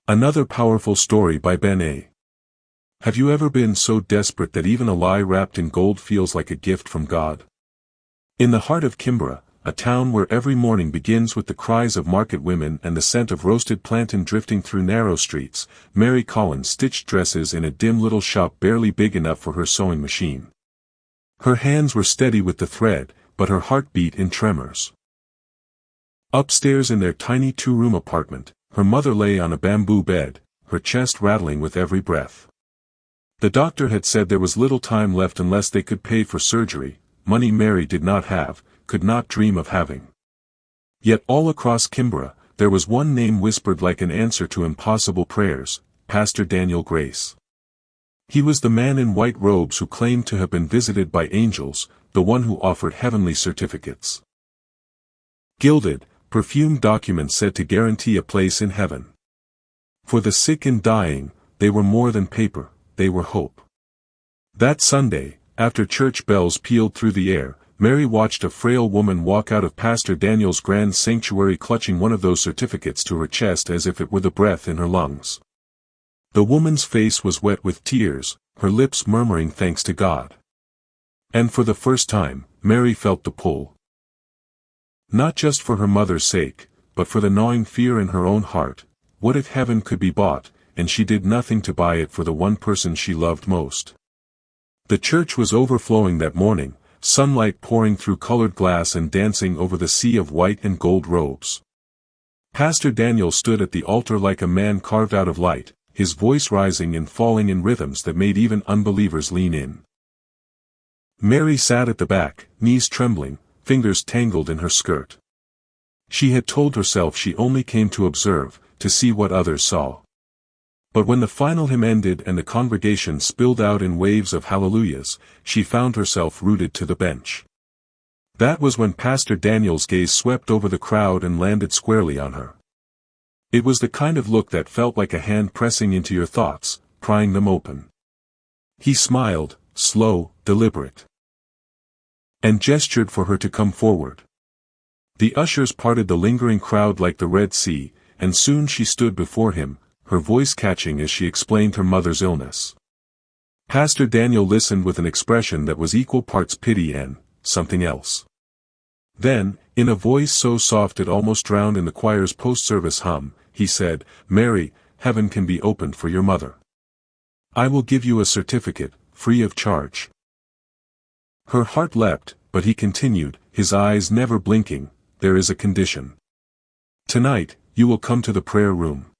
Another powerful story by Bene. Have you ever been so desperate that even a lie wrapped in gold feels like a gift from God? In the heart of Kimbere, a town where every morning begins with the cries of market women and the scent of roasted plantain drifting through narrow streets, Mary Collins stitched dresses in a dim little shop barely big enough for her sewing machine. Her hands were steady with the thread, but her heart beat in tremors. Upstairs in their tiny two-room apartment, her mother lay on a bamboo bed, her chest rattling with every breath. The doctor had said there was little time left unless they could pay for surgery, money Mary did not have, could not dream of having. Yet all across Kimbere, there was one name whispered like an answer to impossible prayers: Pastor Daniel Grace. He was the man in white robes who claimed to have been visited by angels, the one who offered heavenly certificates. Gilded, perfumed documents said to guarantee a place in heaven. For the sick and dying, they were more than paper, they were hope. That Sunday, after church bells pealed through the air, Mary watched a frail woman walk out of Pastor Daniel's grand sanctuary clutching one of those certificates to her chest as if it were the breath in her lungs. The woman's face was wet with tears, her lips murmuring thanks to God. And for the first time, Mary felt the pull. Not just for her mother's sake, but for the gnawing fear in her own heart: what if heaven could be bought, and she did nothing to buy it for the one person she loved most? The church was overflowing that morning, sunlight pouring through colored glass and dancing over the sea of white and gold robes. Pastor Daniel stood at the altar like a man carved out of light, his voice rising and falling in rhythms that made even unbelievers lean in. Mary sat at the back, knees trembling, fingers tangled in her skirt. She had told herself she only came to observe, to see what others saw. But when the final hymn ended and the congregation spilled out in waves of hallelujahs, she found herself rooted to the bench. That was when Pastor Daniel's gaze swept over the crowd and landed squarely on her. It was the kind of look that felt like a hand pressing into your thoughts, prying them open. He smiled, slow, deliberate, and gestured for her to come forward. The ushers parted the lingering crowd like the Red Sea, and soon she stood before him, her voice catching as she explained her mother's illness. Pastor Daniel listened with an expression that was equal parts pity and something else. Then, in a voice so soft it almost drowned in the choir's post-service hum, he said, "Mary, heaven can be opened for your mother. I will give you a certificate, free of charge." Her heart leapt, but he continued, his eyes never blinking, "There is a condition. Tonight, you will come to the prayer room.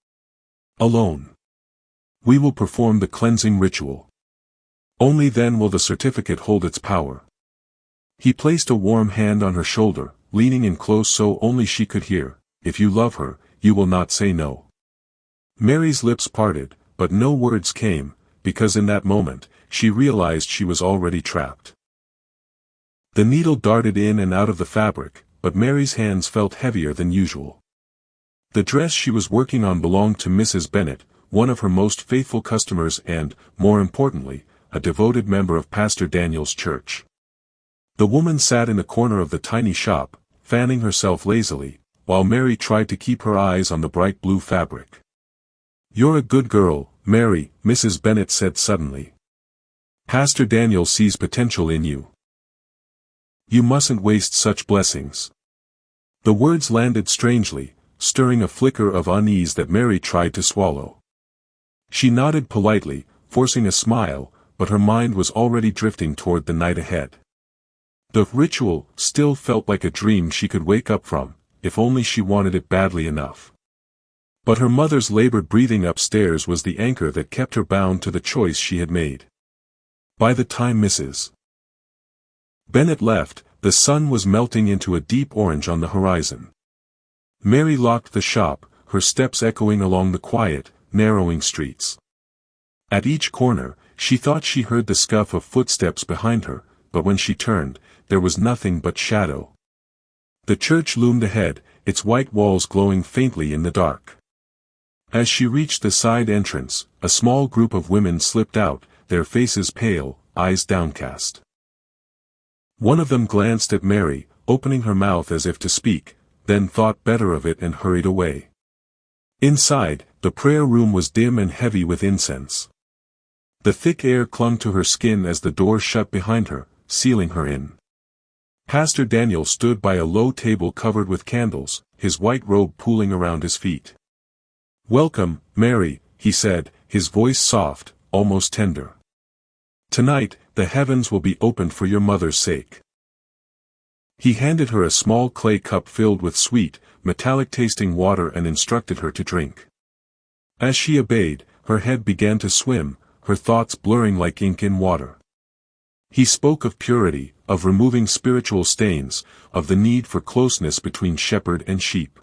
Alone. We will perform the cleansing ritual. Only then will the certificate hold its power." He placed a warm hand on her shoulder, leaning in close so only she could hear, "If you love her, you will not say no." Mary's lips parted, but no words came, because in that moment, she realized she was already trapped. The needle darted in and out of the fabric, but Mary's hands felt heavier than usual. The dress she was working on belonged to Mrs. Bennett, one of her most faithful customers and, more importantly, a devoted member of Pastor Daniel's church. The woman sat in the corner of the tiny shop, fanning herself lazily, while Mary tried to keep her eyes on the bright blue fabric. "You're a good girl, Mary," Mrs. Bennett said suddenly. "Pastor Daniel sees potential in you. You mustn't waste such blessings." The words landed strangely, stirring a flicker of unease that Mary tried to swallow. She nodded politely, forcing a smile, but her mind was already drifting toward the night ahead. The ritual still felt like a dream she could wake up from, if only she wanted it badly enough. But her mother's labored breathing upstairs was the anchor that kept her bound to the choice she had made. By the time Mrs. Bennett left, the sun was melting into a deep orange on the horizon. Mary locked the shop, her steps echoing along the quiet, narrowing streets. At each corner, she thought she heard the scuff of footsteps behind her, but when she turned, there was nothing but shadow. The church loomed ahead, its white walls glowing faintly in the dark. As she reached the side entrance, a small group of women slipped out, their faces pale, eyes downcast. One of them glanced at Mary, opening her mouth as if to speak, then thought better of it and hurried away. Inside, the prayer room was dim and heavy with incense. The thick air clung to her skin as the door shut behind her, sealing her in. Pastor Daniel stood by a low table covered with candles, his white robe pooling around his feet. "Welcome, Mary," he said, his voice soft, almost tender. "Tonight, the heavens will be opened for your mother's sake." He handed her a small clay cup filled with sweet, metallic-tasting water and instructed her to drink. As she obeyed, her head began to swim, her thoughts blurring like ink in water. He spoke of purity, of removing spiritual stains, of the need for closeness between shepherd and sheep.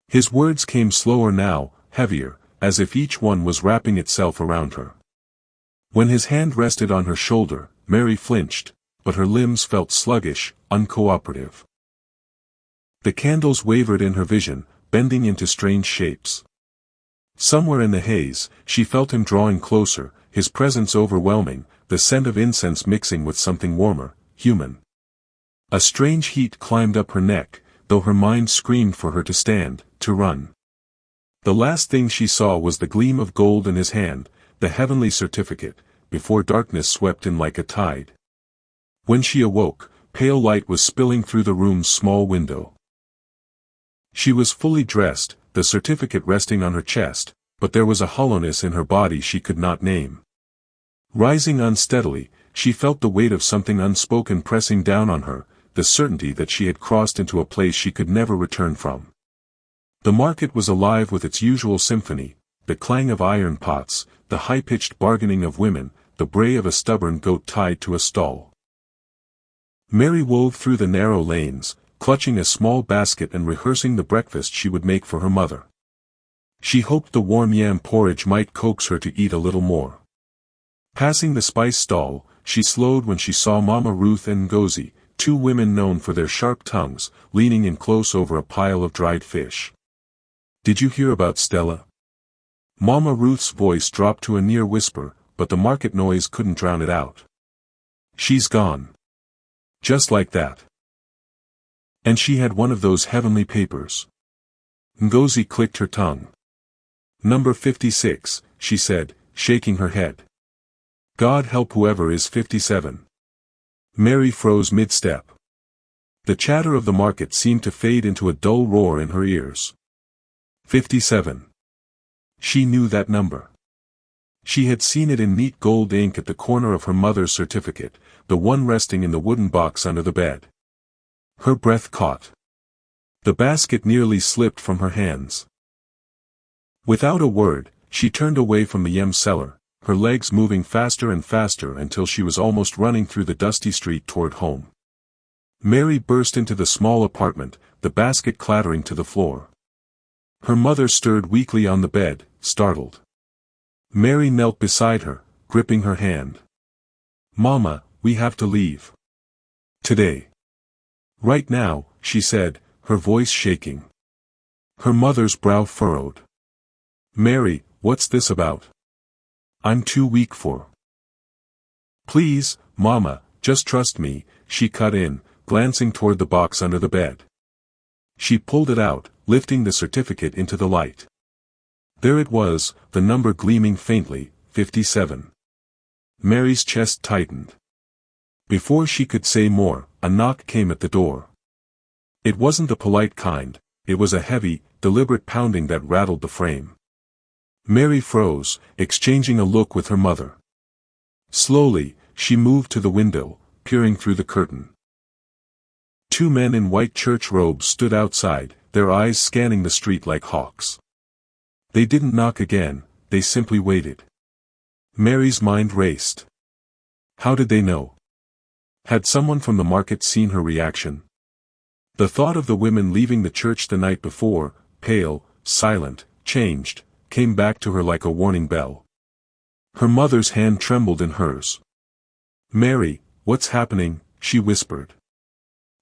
His words came slower now, heavier, as if each one was wrapping itself around her. When his hand rested on her shoulder, Mary flinched, but her limbs felt sluggish, uncooperative. The candles wavered in her vision, bending into strange shapes. Somewhere in the haze, she felt him drawing closer, his presence overwhelming, the scent of incense mixing with something warmer, human. A strange heat climbed up her neck, though her mind screamed for her to stand, to run. The last thing she saw was the gleam of gold in his hand, the heavenly certificate, before darkness swept in like a tide. When she awoke, pale light was spilling through the room's small window. She was fully dressed, the certificate resting on her chest, but there was a hollowness in her body she could not name. Rising unsteadily, she felt the weight of something unspoken pressing down on her, the certainty that she had crossed into a place she could never return from. The market was alive with its usual symphony, the clang of iron pots, the high-pitched bargaining of women, the bray of a stubborn goat tied to a stall. Mary wove through the narrow lanes, clutching a small basket and rehearsing the breakfast she would make for her mother. She hoped the warm yam porridge might coax her to eat a little more. Passing the spice stall, she slowed when she saw Mama Ruth and Ngozi, two women known for their sharp tongues, leaning in close over a pile of dried fish. "Did you hear about Stella?" Mama Ruth's voice dropped to a near whisper, but the market noise couldn't drown it out. "She's gone. Just like that. And she had one of those heavenly papers." Ngozi clicked her tongue. "Number 56, she said, shaking her head. "God help whoever is 57. Mary froze mid-step. The chatter of the market seemed to fade into a dull roar in her ears. 57. She knew that number. She had seen it in neat gold ink at the corner of her mother's certificate, the one resting in the wooden box under the bed. Her breath caught. The basket nearly slipped from her hands. Without a word, she turned away from the yam seller, her legs moving faster and faster until she was almost running through the dusty street toward home. Mary burst into the small apartment, the basket clattering to the floor. Her mother stirred weakly on the bed, startled. Mary knelt beside her, gripping her hand. "Mama, we have to leave. Today. Right now," she said, her voice shaking. Her mother's brow furrowed. "Mary, what's this about? I'm too weak for." "Please, Mama, just trust me," she cut in, glancing toward the box under the bed. She pulled it out, lifting the certificate into the light. There it was, the number gleaming faintly, 57. Mary's chest tightened. Before she could say more, a knock came at the door. It wasn't the polite kind, it was a heavy, deliberate pounding that rattled the frame. Mary froze, exchanging a look with her mother. Slowly, she moved to the window, peering through the curtain. Two men in white church robes stood outside, their eyes scanning the street like hawks. They didn't knock again, they simply waited. Mary's mind raced. How did they know? Had someone from the market seen her reaction? The thought of the women leaving the church the night before, pale, silent, changed, came back to her like a warning bell. Her mother's hand trembled in hers. "Mary, what's happening?" she whispered.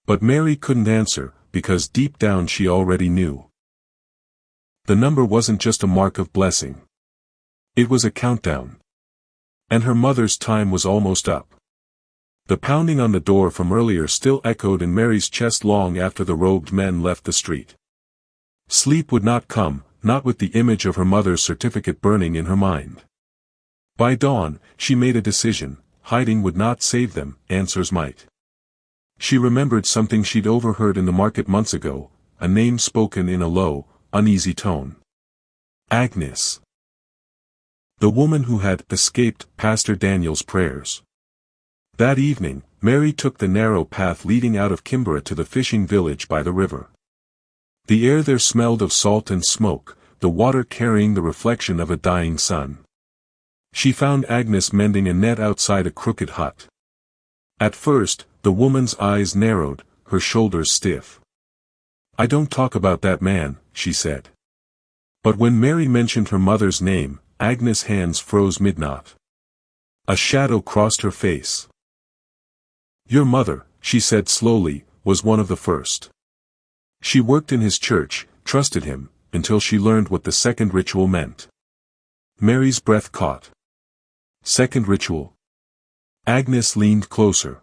But Mary couldn't answer, because deep down she already knew. The number wasn't just a mark of blessing. It was a countdown. And her mother's time was almost up. The pounding on the door from earlier still echoed in Mary's chest long after the robed men left the street. Sleep would not come, not with the image of her mother's certificate burning in her mind. By dawn, she made a decision: hiding would not save them, answers might. She remembered something she'd overheard in the market months ago, a name spoken in a low, uneasy tone. Agnes. The woman who had escaped Pastor Daniel's prayers. That evening, Mary took the narrow path leading out of Kimbere to the fishing village by the river. The air there smelled of salt and smoke, the water carrying the reflection of a dying sun. She found Agnes mending a net outside a crooked hut. At first, the woman's eyes narrowed, her shoulders stiff. "I don't talk about that man," she said. But when Mary mentioned her mother's name, Agnes' hands froze mid-knot. A shadow crossed her face. "Your mother," she said slowly, "was one of the first. She worked in his church, trusted him, until she learned what the second ritual meant." Mary's breath caught. Second ritual? Agnes leaned closer.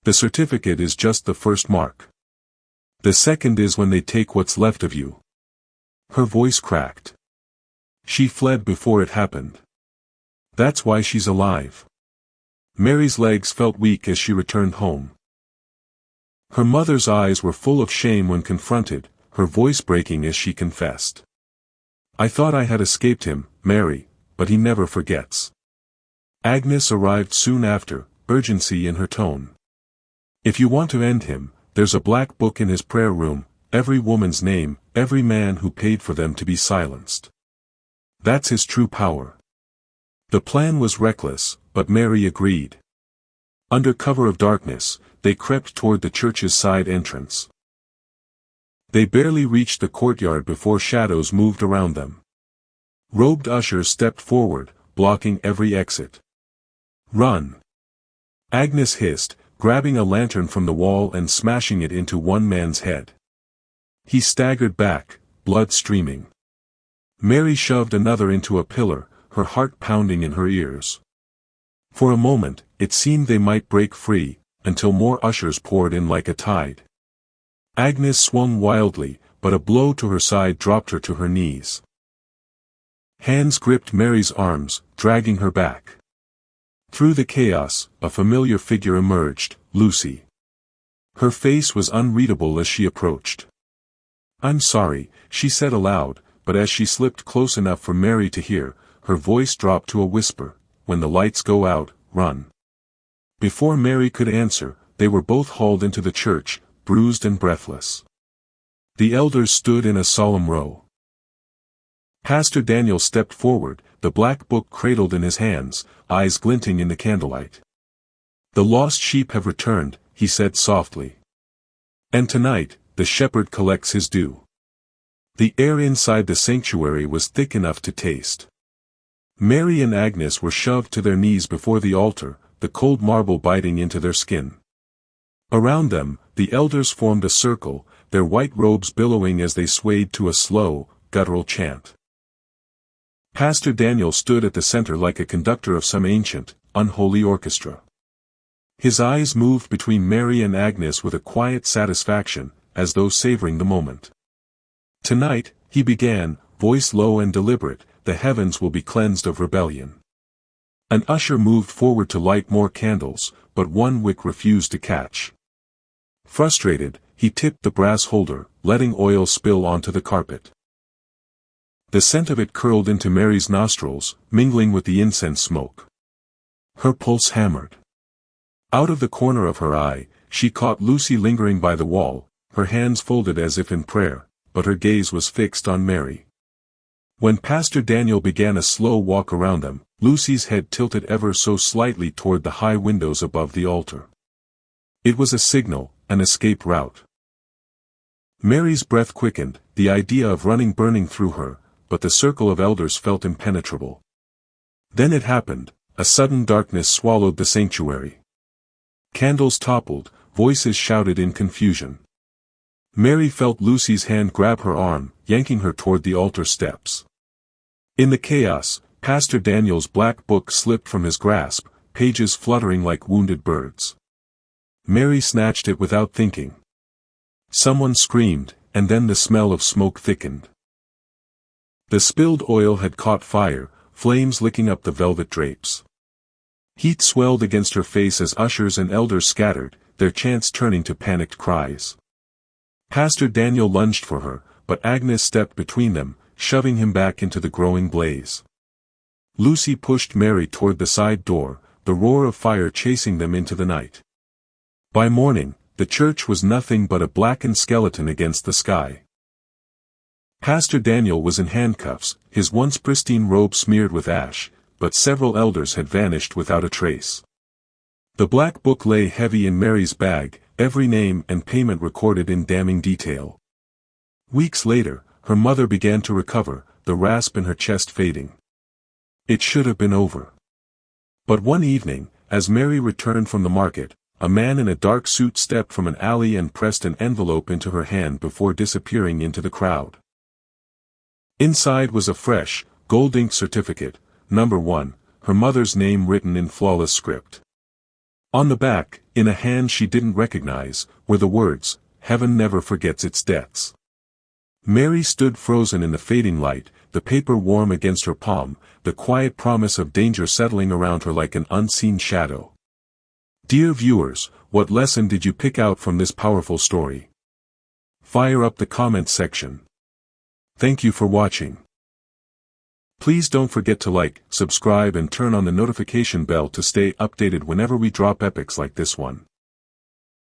"The certificate is just the first mark. The second is when they take what's left of you." Her voice cracked. "She fled before it happened. That's why she's alive." Mary's legs felt weak as she returned home. Her mother's eyes were full of shame when confronted, her voice breaking as she confessed. "I thought I had escaped him, Mary, but he never forgets." Agnes arrived soon after, urgency in her tone. "If you want to end him, there's a black book in his prayer room, every woman's name, every man who paid for them to be silenced. That's his true power." The plan was reckless, but Mary agreed. Under cover of darkness, they crept toward the church's side entrance. They barely reached the courtyard before shadows moved around them. Robed ushers stepped forward, blocking every exit. "Run!" Agnes hissed, grabbing a lantern from the wall and smashing it into one man's head. He staggered back, blood streaming. Mary shoved another into a pillar, her heart pounding in her ears. For a moment, it seemed they might break free, until more ushers poured in like a tide. Agnes swung wildly, but a blow to her side dropped her to her knees. Hands gripped Mary's arms, dragging her back. Through the chaos, a familiar figure emerged, Lucy. Her face was unreadable as she approached. "I'm sorry," she said aloud, but as she slipped close enough for Mary to hear, her voice dropped to a whisper: "When the lights go out, run." Before Mary could answer, they were both hauled into the church, bruised and breathless. The elders stood in a solemn row. Pastor Daniel stepped forward, the black book cradled in his hands, eyes glinting in the candlelight. "The lost sheep have returned," he said softly. "And tonight, the shepherd collects his due." The air inside the sanctuary was thick enough to taste. Mary and Agnes were shoved to their knees before the altar, the cold marble biting into their skin. Around them, the elders formed a circle, their white robes billowing as they swayed to a slow, guttural chant. Pastor Daniel stood at the center like a conductor of some ancient, unholy orchestra. His eyes moved between Mary and Agnes with a quiet satisfaction, as though savoring the moment. "Tonight," he began, voice low and deliberate, "the heavens will be cleansed of rebellion." An usher moved forward to light more candles, but one wick refused to catch. Frustrated, he tipped the brass holder, letting oil spill onto the carpet. The scent of it curled into Mary's nostrils, mingling with the incense smoke. Her pulse hammered. Out of the corner of her eye, she caught Lucy lingering by the wall, her hands folded as if in prayer, but her gaze was fixed on Mary. When Pastor Daniel began a slow walk around them, Lucy's head tilted ever so slightly toward the high windows above the altar. It was a signal, an escape route. Mary's breath quickened, the idea of running burning through her, but the circle of elders felt impenetrable. Then it happened, a sudden darkness swallowed the sanctuary. Candles toppled, voices shouted in confusion. Mary felt Lucy's hand grab her arm, yanking her toward the altar steps. In the chaos, Pastor Daniel's black book slipped from his grasp, pages fluttering like wounded birds. Mary snatched it without thinking. Someone screamed, and then the smell of smoke thickened. The spilled oil had caught fire, flames licking up the velvet drapes. Heat swelled against her face as ushers and elders scattered, their chants turning to panicked cries. Pastor Daniel lunged for her, but Agnes stepped between them, shoving him back into the growing blaze. Lucy pushed Mary toward the side door, the roar of fire chasing them into the night. By morning, the church was nothing but a blackened skeleton against the sky. Pastor Daniel was in handcuffs, his once pristine robe smeared with ash, but several elders had vanished without a trace. The black book lay heavy in Mary's bag, every name and payment recorded in damning detail. Weeks later, her mother began to recover, the rasp in her chest fading. It should have been over. But one evening, as Mary returned from the market, a man in a dark suit stepped from an alley and pressed an envelope into her hand before disappearing into the crowd. Inside was a fresh, gold-inked certificate, number 1, her mother's name written in flawless script. On the back, in a hand she didn't recognize, were the words, "Heaven never forgets its debts." Mary stood frozen in the fading light, the paper warm against her palm, the quiet promise of danger settling around her like an unseen shadow. Dear viewers, what lesson did you pick out from this powerful story? Fire up the comment section. Thank you for watching. Please don't forget to like, subscribe and turn on the notification bell to stay updated whenever we drop epics like this one.